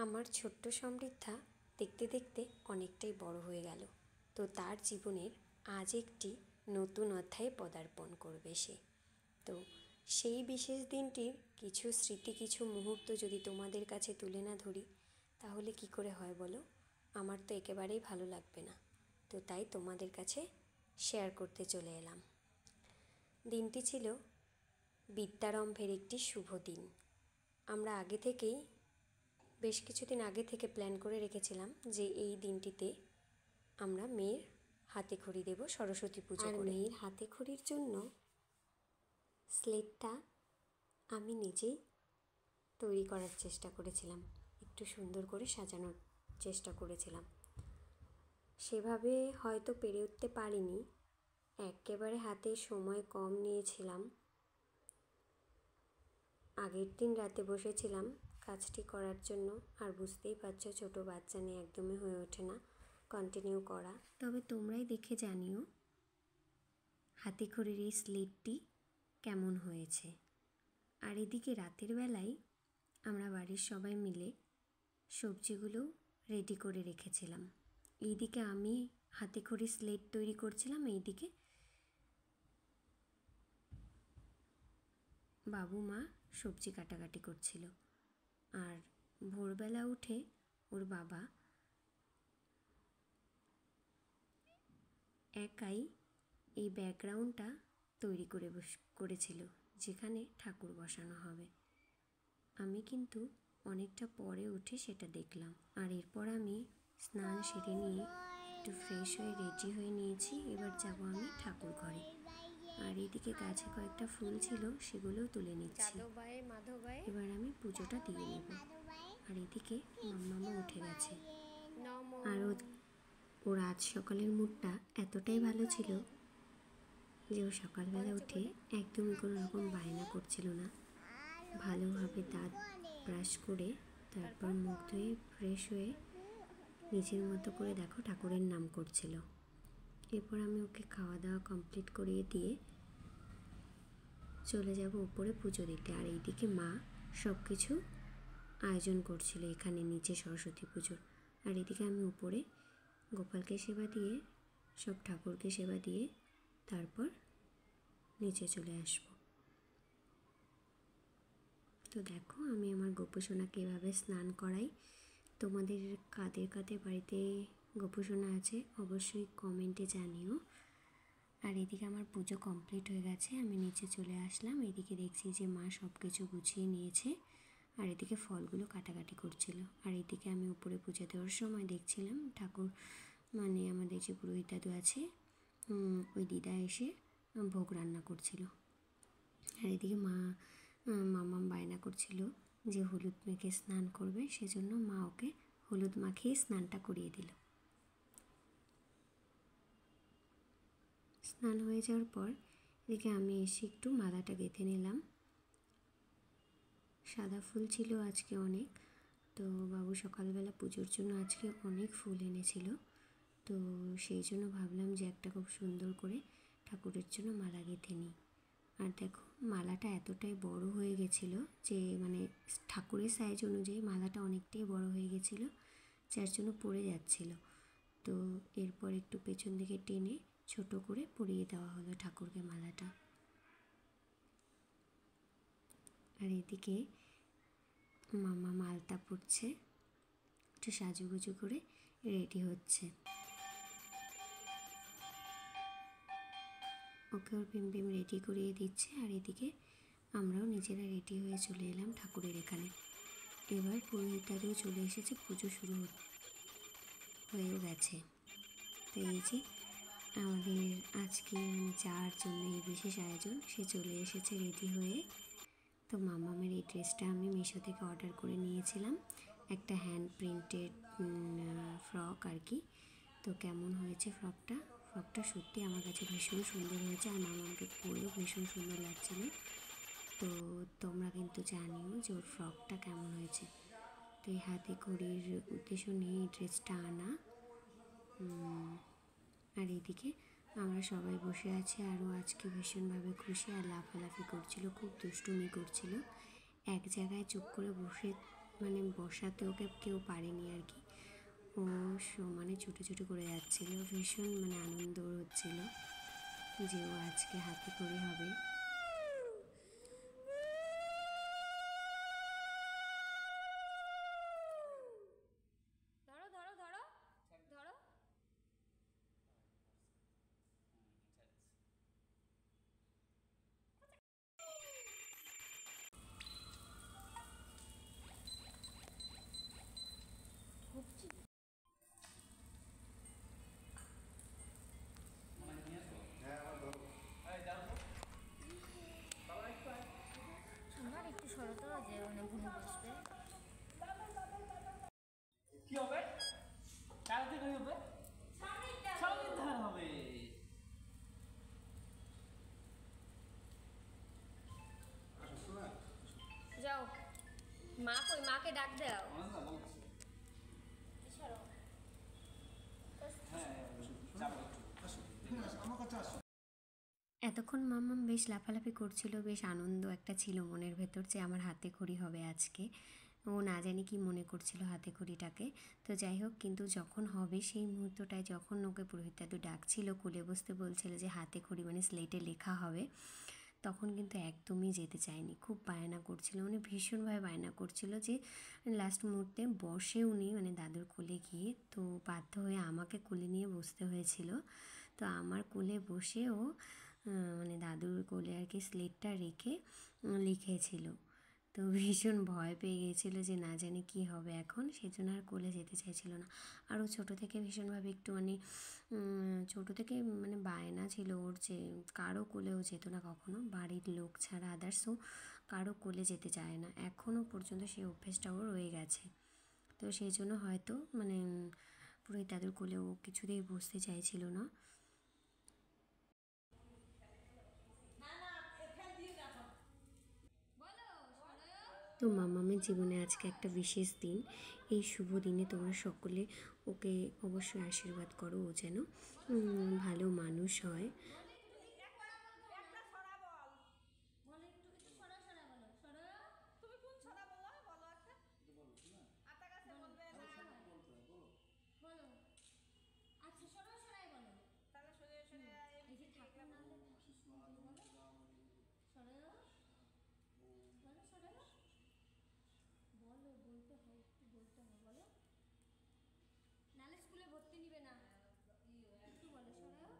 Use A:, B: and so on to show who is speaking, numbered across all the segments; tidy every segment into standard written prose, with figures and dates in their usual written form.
A: আমার ছোট্ট সমৃদ্ধা দেখতে দেখতে অনেকটাই বড় হয়ে গেল। তো তার জীবনের আজ একটি নতুন অধ্যায়ে পদার্পণ করবে সে। তো সেই বিশেষ দিনটির কিছু স্মৃতি, কিছু মুহূর্ত যদি তোমাদের কাছে তুলে না ধরি তাহলে কি করে হয় বলো? আমার তো একেবারেই ভালো লাগবে না। তো তাই তোমাদের কাছে শেয়ার করতে চলে এলাম। দিনটি ছিল বিদ্যারম্ভের একটি শুভ দিন। আমরা বেশ কিছুদিন আগে থেকে প্ল্যান করে রেখেছিলাম যে এই দিনটিতে আমরা মেয়ের হাতে খড়ি দেব সরস্বতী পুজো করে। মেয়ের হাতে খড়ির জন্য স্লেটটা আমি নিজেই তৈরি করার চেষ্টা করেছিলাম, একটু সুন্দর করে সাজানোর চেষ্টা করেছিলাম। সেভাবে হয়তো পেরে উঠতে পারিনি, একেবারে হাতে সময় কম নিয়েছিলাম। আগের দিন রাতে বসেছিলাম কাজটি করার জন্য, আর বুঝতেই পারছো ছোটো বাচ্চা নিয়ে একদমই হয়ে ওঠে না কন্টিনিউ করা। তবে তোমরাই দেখে জানিও হাতে খড়ির এই স্লেটটি কেমন হয়েছে। আর এদিকে রাতের বেলায় আমরা বাড়ির সবাই মিলে সবজিগুলো রেডি করে রেখেছিলাম। এইদিকে আমি হাতে খড়ির স্লেট তৈরি করছিলাম, এইদিকে বাবু মা সবজি কাটাকাটি করছিল। আর ভোরবেলা উঠে ওর বাবা একাই এই ব্যাকগ্রাউন্ডটা তৈরি করেছিল যেখানে ঠাকুর বসানো হবে। আমি কিন্তু অনেকটা পরে উঠে সেটা দেখলাম। আর এরপর আমি স্নান সেরে নিয়ে একটু ফ্রেশ হয়ে রেডি হয়ে নিয়েছি। এবার যাব আমি ঠাকুর ঘরে। আর এদিকে গাছে কয়েকটা ফুল ছিল, সেগুলোও তুলে নিচ্ছি। এবার আমি পুজোটা দিয়ে নেব। আর এদিকে মাম্মামা উঠে গেছে। আর ওর আজ সকালের মুডটা এতটাই ভালো ছিল যে ও সকালবেলা উঠে একদমই কোনো রকম বায়না করছিল না। ভালোভাবে দাঁত ব্রাশ করে তারপর মুখ ধুয়ে ফ্রেশ হয়ে নিজের মতো করে দেখো ঠাকুরের নাম করছিল। এরপর আমি ওকে খাওয়া দাওয়া কমপ্লিট করিয়ে দিয়ে চলে যাব উপরে পুজো দিতে। আর এইদিকে মা সব কিছু আয়োজন করছিল এখানে নিচে সরস্বতী পুজোর। আর এদিকে আমি উপরে গোপালকে সেবা দিয়ে সব ঠাকুরকে সেবা দিয়ে তারপর নিচে চলে আসব। তো দেখো আমি আমার গোপুসোনাকে এভাবে স্নান করাই। তোমাদের কাদের কাদের বাড়িতে গোপুসোনা আছে অবশ্যই কমেন্টে জানিও। আর এদিকে আমার পুজো কমপ্লিট হয়ে গেছে, আমি নিচে চলে আসলাম। এদিকে দেখছি যে মা সব কিছু গুছিয়ে নিয়েছে, আর এদিকে ফলগুলো কাটাকাটি করছিল। আর এদিকে আমি উপরে পুজো দেওয়ার সময় দেখছিলাম ঠাকুর মানে আমাদের যে পুরোহিত দাদু আছে ওই দিদা এসে ভোগ রান্না করছিল। আর এদিকে মামাম বায়না করছিল যে হলুদ মেখে স্নান করবে, সেজন্য মা ওকে হলুদ মাখিয়ে স্নানটা করিয়ে দিল। স্নান হয়ে যাওয়ার পর এদিকে আমি এসে একটু মালাটা গেঁথে নিলাম। সাদা ফুল ছিল আজকে অনেক, তো বাবু সকালবেলা পুজোর জন্য আজকে অনেক ফুল এনেছিল। তো সেই জন্য ভাবলাম যে একটা খুব সুন্দর করে ঠাকুরের জন্য মালা গেঁথে নিই। আর দেখো মালাটা এতটাই বড় হয়ে গেছিলো যে মানে ঠাকুরের সাইজ অনুযায়ী মালাটা অনেকটাই বড় হয়ে গেছিলো, যার জন্য পড়ে যাচ্ছিল। তো এরপর একটু পেছন দিকে টেনে ছোট করে পরিয়ে দেওয়া হলো ঠাকুরকে মালাটা। আর এদিকে মামা মালতা পড়ছে, একটু সাজুগুজু করে রেডি হচ্ছে। ওকে ওর পিম রেডি করিয়ে দিচ্ছে। আর এদিকে আমরাও নিজেরা রেডি হয়ে চলে এলাম ঠাকুরের এখানে। এবার পুরোহিত দাদুও চলে এসেছে, পুজো শুরু হয়েও গেছে। তো এই যে আমাদের আজকে যাওয়ার জন্য এই বিশেষ আয়োজন, সে চলে এসেছে রেডি হয়ে। তো মামামের এই ড্রেসটা আমি মিশো থেকে অর্ডার করে নিয়েছিলাম, একটা হ্যান্ড প্রিন্টেড ফ্রক আর কি। তো কেমন হয়েছে ফ্রকটা সত্যি আমার কাছে ভীষণ সুন্দর হয়েছে, আর মামাকে পরেও ভীষণ সুন্দর লাগছিল। তো তোমরা কিন্তু জানিও যে ওর ফ্রকটা কেমন হয়েছে। তো এই হাতে খড়ির উদ্দেশ্য নিয়ে এই ড্রেসটা আনা। আর এইদিকে আমরা সবাই বসে আছি, আরও আজকে ভীষণভাবে খুশি আর লাফালাফি করছিল, খুব দুষ্টুমি করছিল। এক জায়গায় চুপ করে বসে মানে বসাতে ওকে কেউ পারেনি আর কি। ও সমানে ছুটোছুটি করে যাচ্ছিল, ভীষণ মানে আনন্দ হচ্ছিল যে ও আজকে হাতে খড়ি হবে। ধরো ধরো ধরো ধরো।
B: আমার একটু সরত যে মানে ভুনু বসবে।
C: কি হবে? কার থেকে হবে? স্বামীর ধার হবে।
A: যাও, মা কই? মাকে ডাক দাও। এতক্ষণ মাম্মাম বেশ লাফালাফি করছিল, বেশ আনন্দ একটা ছিল মনের ভেতর যে আমার হাতে খড়ি হবে আজকে। ও না জানি কি মনে করছিল হাতে খড়িটাকে। তো যাই হোক, কিন্তু যখন হবে সেই মুহূর্তটায় যখন ওকে পুরোহিত দাদু ডাকছিল, কোলে বসতে বলছিল যে হাতে খড়ি মানে স্লেটে লেখা হবে, তখন কিন্তু একদমই যেতে চায়নি, খুব বায়না করছিল, মানে ভীষণভাবে বায়না করছিল যে লাস্ট মুহূর্তে বসে উনি মানে দাদুর কোলে গিয়ে তো বাধ্য হয়ে আমাকে কোলে নিয়ে বসতে হয়েছিল। তো আমার কোলে বসে ও মানে দাদুর কোলে আর কি স্লেটটা রেখে লিখেছিল। তো ভীষণ ভয় পেয়ে গিয়েছিলো যে না জানি কী হবে এখন, সেজন্য আর কোলে যেতে চাইছিল না। আর ও ছোটো থেকে ভীষণভাবে একটু মানে ছোটো থেকে মানে বায়না ছিল ওর যে কারো কোলেও যেত না কখনো, বাড়ির লোক ছাড়া আদার্সও কারো কোলে যেতে চায় না, এখনও পর্যন্ত সেই অভ্যেসটা ওর রয়ে গেছে। তো সেই জন্য হয়তো মানে পুরোহিত দাদুর কোলে ও কিছুতেই বসতে চাইছিল না। তো মামামের জীবনে আজকে একটা বিশেষ দিন। এই শুভ দিনে তোমরা সকলে ওকে অবশ্যই আশীর্বাদ করো, ও যেন ভালো মানুষ হয়।
B: আচ্ছা সরাই সরাই বলো, তাহলে সরে সরে এই যে ঠাকুর নাম লেখা বলো সরাই বলো সরাই বলো, বলতে হয় একটু বলতে হয়, বলো নালে স্কুলে ভর্তি নিবে না, একটু বলো সরাই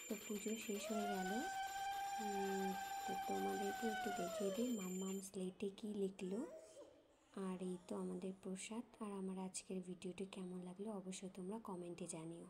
A: তো পুজো শেষ হয়ে গেল। তো তোমাদেরকে একটু দেখিয়ে দিই মাম্মাম স্লেটে কী লিখলো। আর এই তো আমাদের প্রসাদ। আর আমার আজকের ভিডিওটি কেমন লাগলো অবশ্যই তোমরা কমেন্টে জানিও।